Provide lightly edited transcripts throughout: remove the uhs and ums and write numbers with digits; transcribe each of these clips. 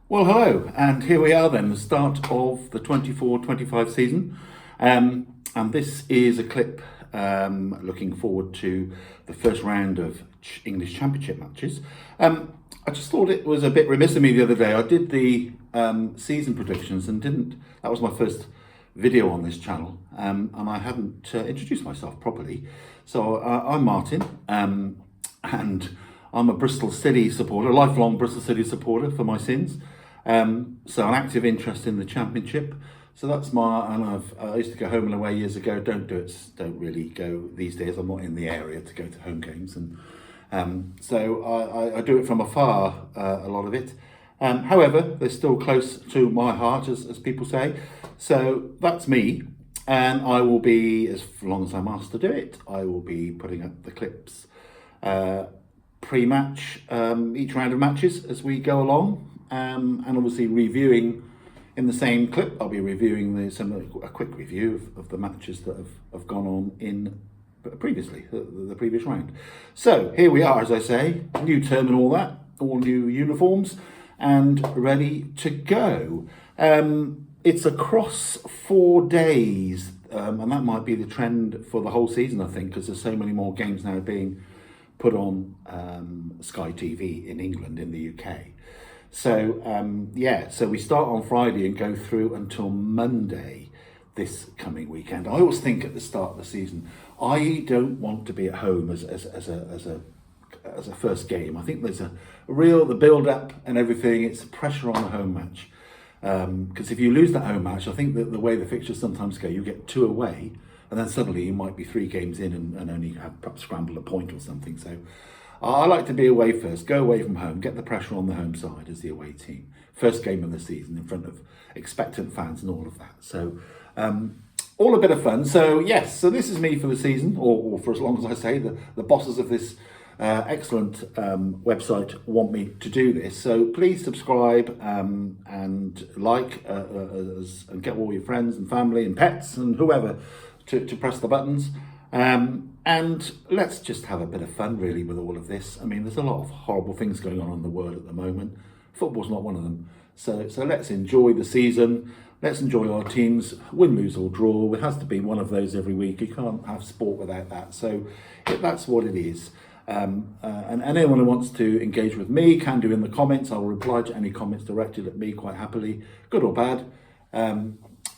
Well, hello, and here we are then, the start of the 24-25 season. And this is a clip looking forward to the first round of English Championship matches. I just thought it was a bit remiss of me the other day. I did the season predictions and that was my first video on this channel, and I hadn't introduced myself properly. So I'm Martin, and I'm a Bristol City supporter, lifelong Bristol City supporter for my sins. So an active interest in the Championship. So that's I used to go home and away years ago. Don't really go these days. I'm not in the area to go to home games, and so I do it from afar, a lot of it. However, they're still close to my heart, as people say. So that's me, and I will be, as long as I'm asked to do it, I will be putting up the clips pre-match, each round of matches as we go along. And obviously reviewing in the same clip, I'll be reviewing a quick review of the matches that have gone on in previously, the previous round. So here we are, as I say, new term and all that, all new uniforms and ready to go. It's across 4 days, and that might be the trend for the whole season, I think, because there's so many more games now being put on Sky TV in England, in the UK. So, so we start on Friday and go through until Monday this coming weekend. I always think at the start of the season, I don't want to be at home as a first game. I think there's the build-up and everything, it's pressure on the home match. Because if you lose that home match, I think that the way the fixtures sometimes go, you get 2 away, and then suddenly you might be 3 games in and only have perhaps scramble a point or something. So I like to be away first, go away from home, get the pressure on the home side as the away team. First game of the season in front of expectant fans and all of that. So all a bit of fun. So yes, so this is me for the season, or for as long as I say. The bosses of this excellent website want me to do this. So please subscribe and like and get all your friends and family and pets and whoever to press the buttons. And let's just have a bit of fun, really, with all of this. I mean, there's a lot of horrible things going on in the world at the moment. Football's not one of them. So let's enjoy the season. Let's enjoy our teams, win, lose or draw. It has to be one of those every week. You can't have sport without that. So that's what it is. And anyone who wants to engage with me can do in the comments. I'll reply to any comments directed at me quite happily, good or bad.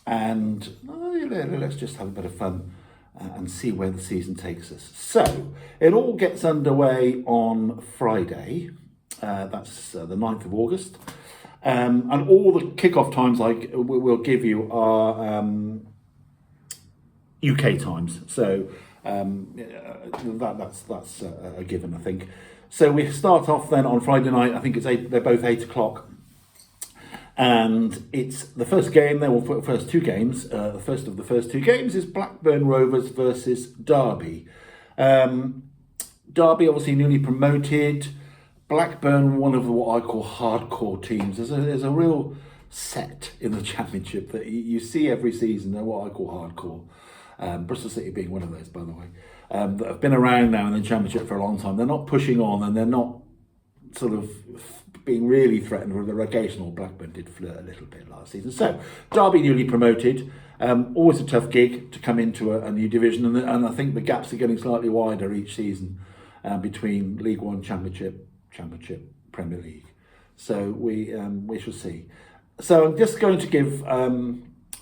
Let's just have a bit of fun and see where the season takes us. So it all gets underway on Friday. That's the 9th of August. And all the kickoff times I will give you are UK times. So that's a given, I think. So we start off then on Friday night. I think they're both 8 o'clock. And it's the first game, first 2 games. The first of the first 2 games is Blackburn Rovers versus Derby. Derby obviously newly promoted. Blackburn, one of what I call hardcore teams. There's a real set in the Championship that you see every season. They're what I call hardcore. Bristol City being one of those, by the way, that have been around now in the Championship for a long time. They're not pushing on, and they're not sort of being really threatened with the relegation, or Blackburn did flirt a little bit last season. So Derby newly promoted, always a tough gig to come into a new division, and I think the gaps are getting slightly wider each season between League One, Championship, Premier League. So we shall see. So I'm just going to give,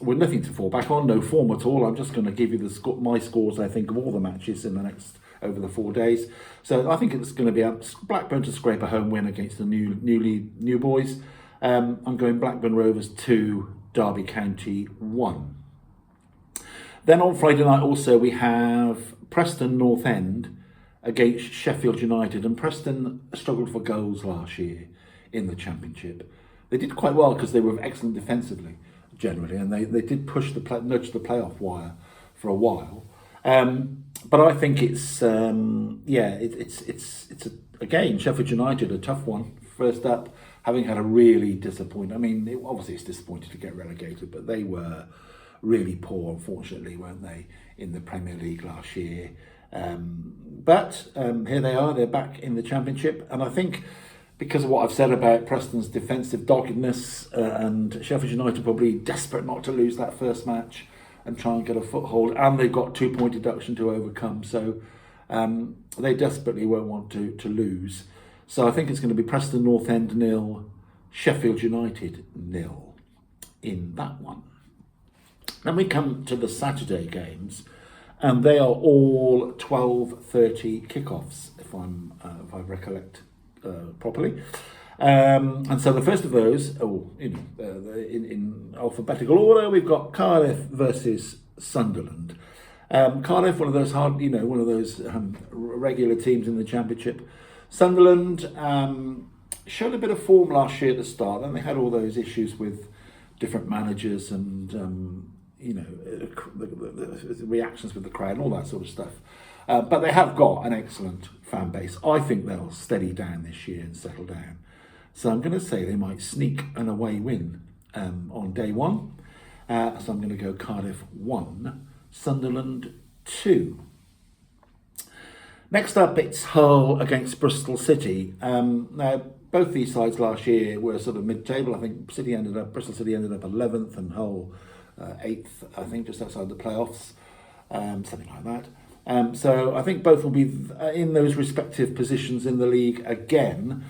with nothing to fall back on, no form at all. I'm just going to give you my scores, I think, of all the matches in the next over the 4 days. So I think it's going to be Blackburn to scrape a home win against the new boys. I'm going Blackburn Rovers 2, Derby County 1. Then on Friday night also we have Preston North End against Sheffield United, and Preston struggled for goals last year in the Championship. They did quite well because they were excellent defensively generally, and they did nudge the playoff wire for a while. But I think it's again, Sheffield United, a tough one. First up, having had a really disappointing. I mean, obviously it's disappointing to get relegated, but they were really poor, unfortunately, weren't they, in the Premier League last year? But here they are. They're back in the Championship, and I think because of what I've said about Preston's defensive doggedness, and Sheffield United probably desperate not to lose that first match and try and get a foothold, and they've got 2-point deduction to overcome, so they desperately won't want to lose. So I think it's going to be Preston North End 0, Sheffield United 0 in that one. Then we come to the Saturday games, and they are all 12:30 kickoffs, if I recollect properly. And so the first of those, in alphabetical order, we've got Cardiff versus Sunderland. Cardiff, one of those regular teams in the Championship. Sunderland showed a bit of form last year at the start. Then they had all those issues with different managers and the reactions with the crowd and all that sort of stuff. But they have got an excellent fan base. I think they'll steady down this year and settle down. So I'm going to say they might sneak an away win on day one. So I'm going to go Cardiff 1, Sunderland 2. Next up, it's Hull against Bristol City. Now, both these sides last year were sort of mid-table. I think Bristol City ended up 11th and Hull 8th, I think, just outside the playoffs, something like that. So I think both will be in those respective positions in the league again,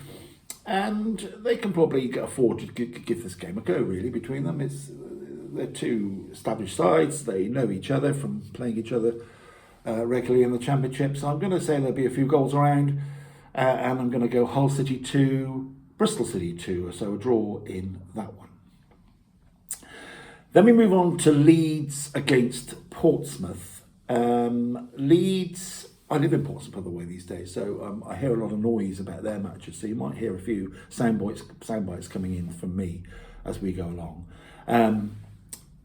and they can probably afford to give this game a go, really, between them. They're two established sides. They know each other from playing each other regularly in the Championship. So I'm going to say there'll be a few goals around, and I'm going to go Hull City 2, Bristol City 2, so a draw in that one. Then we move on to Leeds against Portsmouth. Leeds, I live in Portsmouth, by the way, these days, so I hear a lot of noise about their matches, so you might hear a few sound bites coming in from me as we go along.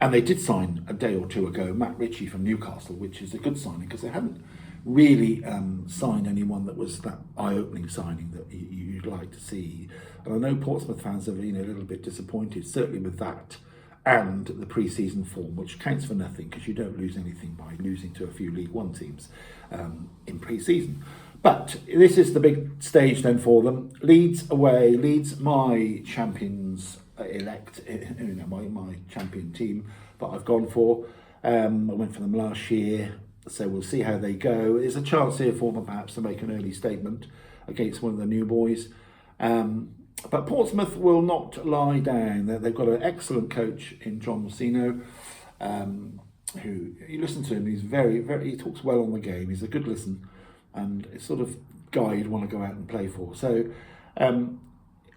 And they did sign a day or two ago Matt Ritchie from Newcastle, which is a good signing because they hadn't really signed anyone that was that eye-opening signing that you'd like to see. And I know Portsmouth fans have been a little bit disappointed, certainly with that and the pre-season form, which counts for nothing because you don't lose anything by losing to a few League One teams in pre-season. But this is the big stage then for them. Leeds away. Leeds, my champions elect, my champion team that I've gone for. I went for them last year, so we'll see how they go. There's a chance here for them perhaps to make an early statement against one of the new boys. But Portsmouth will not lie down. They've got an excellent coach in John Mousinho, who, you listen to him, he's he talks well on the game. He's a good listen, and it's sort of guy you'd want to go out and play for. So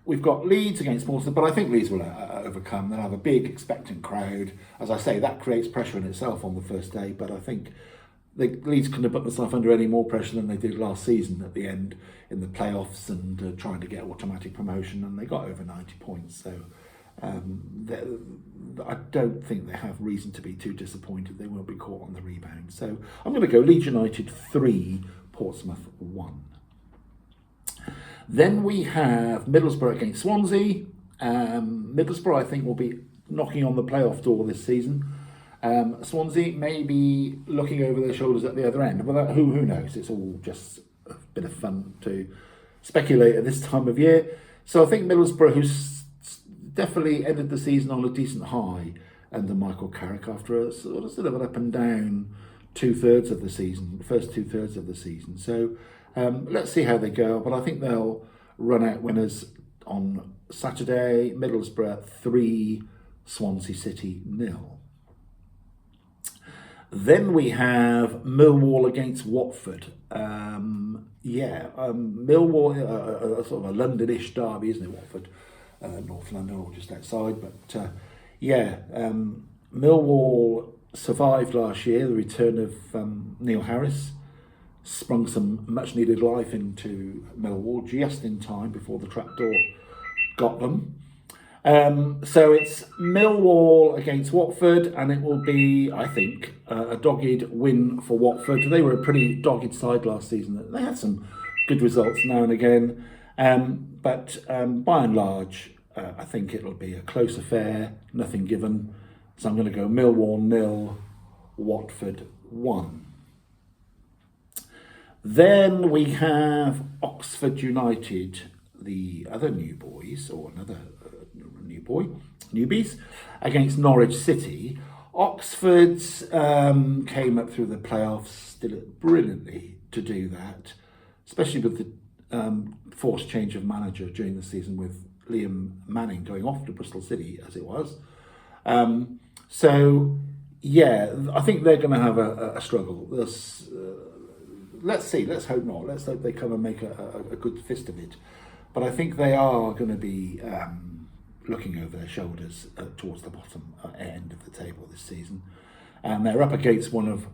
we've got Leeds against Portsmouth, but I think Leeds will overcome. They'll have a big expectant crowd. As I say, that creates pressure in itself on the first day, but I think Leeds couldn't have put themselves under any more pressure than they did last season at the end in the playoffs and trying to get automatic promotion, and they got over 90 points. So I don't think they have reason to be too disappointed. They won't be caught on the rebound. So I'm going to go Leeds United 3, Portsmouth 1. Then we have Middlesbrough against Swansea. Middlesbrough, I think, will be knocking on the playoff door this season. Swansea may be looking over their shoulders at the other end, but who knows? It's all just a bit of fun to speculate at this time of year. So I think Middlesbrough, who's definitely ended the season on a decent high under Michael Carrick after a sort of an up and down first 2/3 of the season. So let's see how they go, but I think they'll run out winners on Saturday. Middlesbrough 3, Swansea City 0. Then we have Millwall against Watford. Millwall, sort of a Londonish derby, isn't it, Watford? North London or just outside. But Millwall survived last year. The return of Neil Harris sprung some much needed life into Millwall just in time before the trapdoor got them. So it's Millwall against Watford, and it will be, I think, a dogged win for Watford. They were a pretty dogged side last season. They had some good results now and again, but by and large, I think it'll be a close affair, nothing given. So I'm going to go Millwall 0, Watford 1. Then we have Oxford United. the other new boys, or another newbies, against Norwich City. Oxford came up through the playoffs, did it brilliantly to do that, especially with the forced change of manager during the season with Liam Manning going off to Bristol City, as it was. So, yeah, I think they're going to have a struggle. Let's see, let's hope not. Let's hope they come and make a good fist of it. But I think they are going to be looking over their shoulders towards the bottom end of the table this season. And they're up against one of,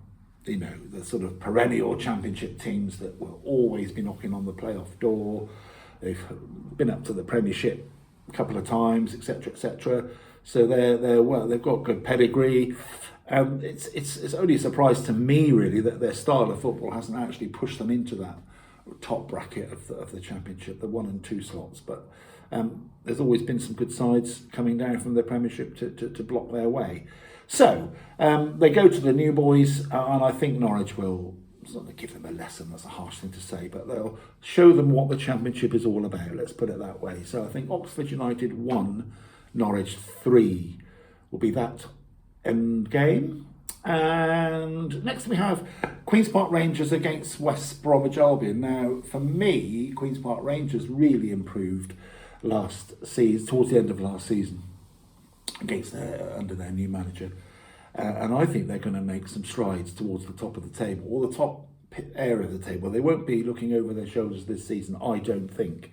the sort of perennial championship teams that will always be knocking on the playoff door. They've been up to the Premiership a couple of times, etc., etc. So they've got good pedigree. It's only a surprise to me, really, that their style of football hasn't actually pushed them into that top bracket of the Championship, the 1 and 2 slots. But there's always been some good sides coming down from the Premiership to block their way. So they go to the new boys, and I think Norwich will, it's not going to give them a lesson, that's a harsh thing to say, but they'll show them what the Championship is all about, let's put it that way. So I think Oxford United 1, Norwich 3 will be that end game. And next we have Queen's Park Rangers against West Bromwich Albion. Now, for me, Queen's Park Rangers really improved last season, towards the end of last season, under their new manager. And I think they're going to make some strides towards the top of the table, or the top area of the table. They won't be looking over their shoulders this season, I don't think.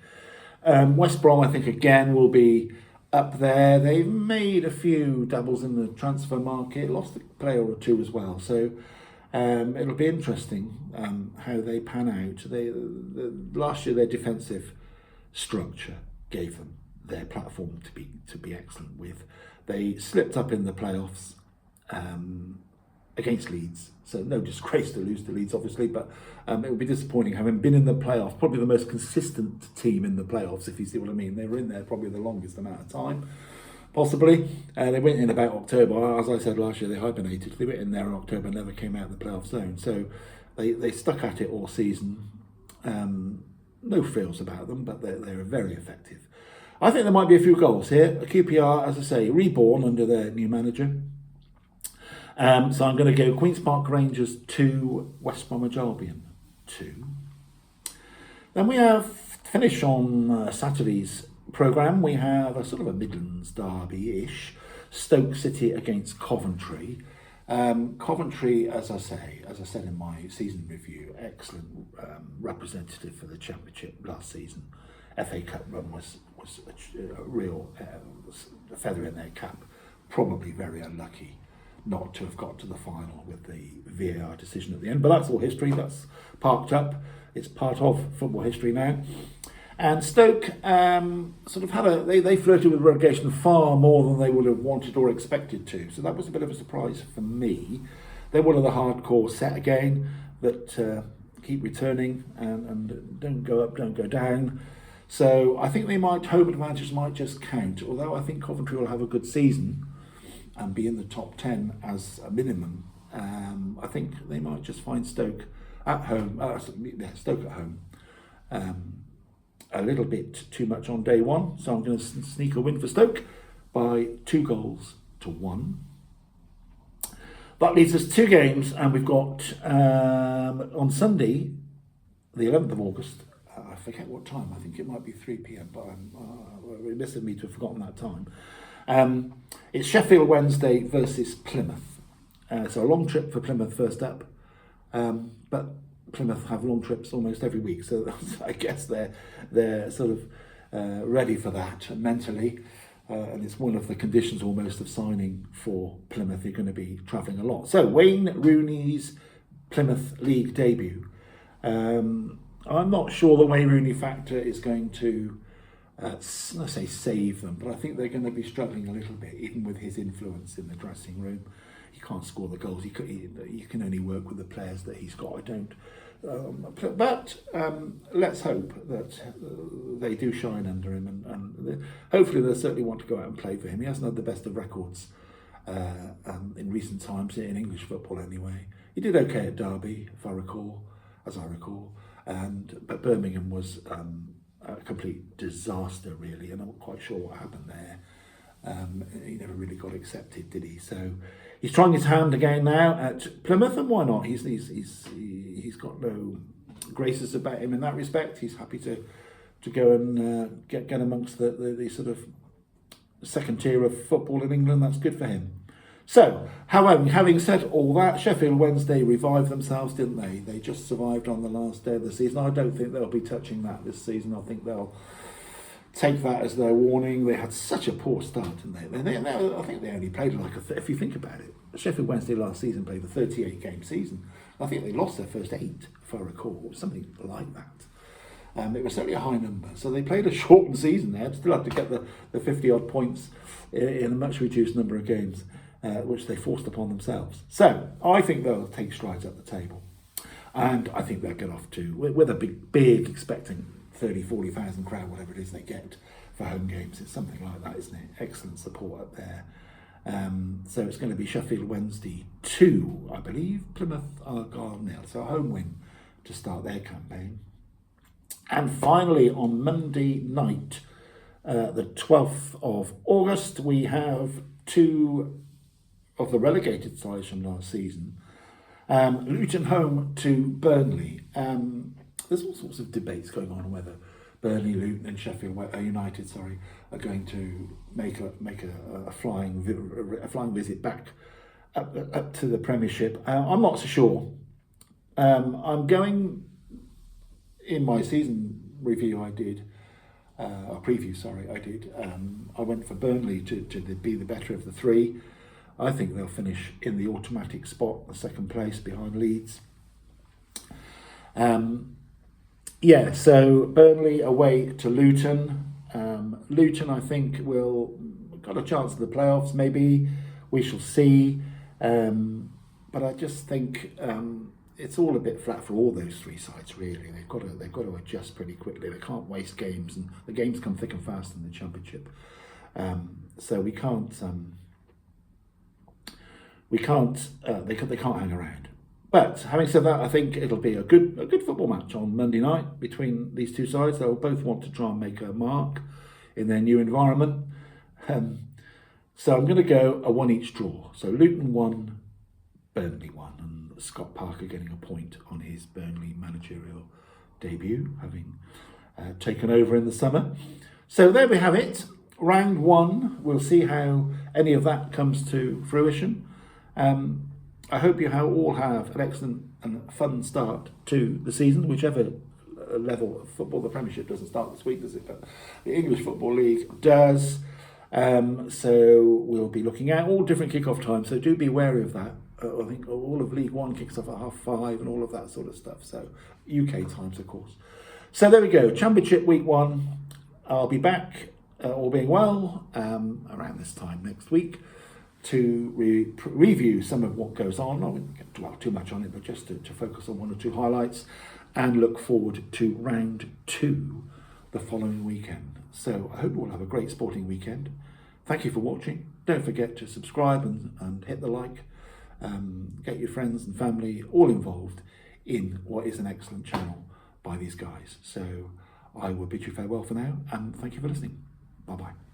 West Brom, I think, again, will be up there. They've made a few doubles in the transfer market, lost a player or two as well. So it'll be interesting how they pan out. Last year, their defensive structure gave them their platform to be excellent with. They slipped up in the playoffs against Leeds, so no disgrace to lose to Leeds, obviously, but it would be disappointing having been in the playoffs, probably the most consistent team in the playoffs, if you see what I mean. They were in there probably the longest amount of time, possibly. They went in about October, as I said last year, they hibernated. They went in there in October, never came out of the playoff zone, so they stuck at it all season. No frills about them, but they're very effective. I think there might be a few goals here. QPR, as I say, reborn under their new manager. So I'm going to go Queen's Park Rangers 2, West Bromwich Albion 2. Then we have, to finish on Saturday's programme, we have a sort of a Midlands derby-ish, Stoke City against Coventry. Coventry, as I said in my season review, excellent representative for the Championship last season. FA Cup run was a real feather in their cap. Probably very unlucky not to have got to the final with the VAR decision at the end. But that's all history. That's parked up. It's part of football history now. And Stoke sort of had they flirted with relegation far more than they would have wanted or expected to. So that was a bit of a surprise for me. They're one of the hardcore set again that keep returning and don't go up, don't go down. So I think home advantages might just count. Although I think Coventry will have a good season and be in the top 10 as a minimum. I think they might just find Stoke at home. Stoke at home. A little bit too much on day one, so I'm going to sneak a win for Stoke by 2-1. That leaves us 2 games, and we've got on Sunday, the 11th of August, I forget what time, I think it might be 3 p.m, but it's remiss of me to have forgotten that time. It's Sheffield Wednesday versus Plymouth. So a long trip for Plymouth first up, but Plymouth have long trips almost every week, so I guess they're sort of ready for that mentally, and it's one of the conditions almost of signing for Plymouth. You're going to be travelling a lot. So Wayne Rooney's Plymouth League debut. I'm not sure the Wayne Rooney factor is going to, let's say, save them, but I think they're going to be struggling a little bit, even with his influence in the dressing room. He can't score the goals. He can only work with the players that he's got. I don't. But let's hope that they do shine under him, and hopefully they'll certainly want to go out and play for him. He hasn't had the best of records in recent times, in English football anyway. He did okay at Derby, as I recall. But Birmingham was a complete disaster, really, and I'm not quite sure what happened there. He never really got accepted, did he? So he's trying his hand again now at Plymouth, and why not? He's got no graces about him in that respect. He's happy to go and get amongst the sort of second tier of football in England. That's good for him. So, however, having said all that, Sheffield Wednesday revived themselves, didn't they? They just survived on the last day of the season. I don't think they'll be touching that this season. I think they'll take that as their warning. They had such a poor start, didn't they? I think they only played if you think about it, Sheffield Wednesday last season played a 38-game season. I think they lost their first 8, if I recall, something like that. It was certainly a high number. So they played a shortened season there, still had to get the 50-odd points in a much reduced number of games, which they forced upon themselves. So I think they'll take strides up the table. And I think they'll get off to, with a big expecting 30, 40,000 crowd, whatever it is they get for home games. It's something like that, isn't it? Excellent support up there. So it's going to be Sheffield Wednesday 2, I believe, Plymouth Argyle 0. So a home win to start their campaign. And finally, on Monday night, the 12th of August, we have 2 of the relegated sides from last season. Luton home to Burnley. There's all sorts of debates going on whether Burnley, Luton and Sheffield United, are going to make a flying visit back up to the Premiership. I'm not so sure. I'm going, in my season review I did, I went for Burnley to be the better of the 3. I think they'll finish in the automatic spot, the second place behind Leeds. So Burnley away to Luton. Luton, I think, got a chance at the playoffs, maybe. We shall see. But I just think it's all a bit flat for all those 3 sides, really. They've got to adjust pretty quickly. They can't waste games, and the games come thick and fast in the Championship. So we can't. They can't hang around. But having said that, I think it'll be a good football match on Monday night between these 2 sides. They'll both want to try and make a mark in their new environment. So I'm going to go a 1-each draw. So Luton 1, Burnley 1, and Scott Parker getting a point on his Burnley managerial debut, having taken over in the summer. So there we have it. Round 1. We'll see how any of that comes to fruition. I hope you all have an excellent and fun start to the season, whichever level of football. The Premiership doesn't start this week, does it? But the English Football League does. So we'll be looking at all different kick-off times, so do be wary of that. I think all of League One kicks off at 5:30 and all of that sort of stuff. So UK times, of course. So there we go. Championship Week 1. I'll be back, all being well, around this time next week, to review some of what goes on. I won't dwell too much on it, but just to focus on 1 or 2 highlights and look forward to round 2 the following weekend. So I hope you all have a great sporting weekend. Thank you for watching. Don't forget to subscribe and hit the like. Get your friends and family all involved in what is an excellent channel by these guys. So I will bid you farewell for now, and thank you for listening. Bye-bye.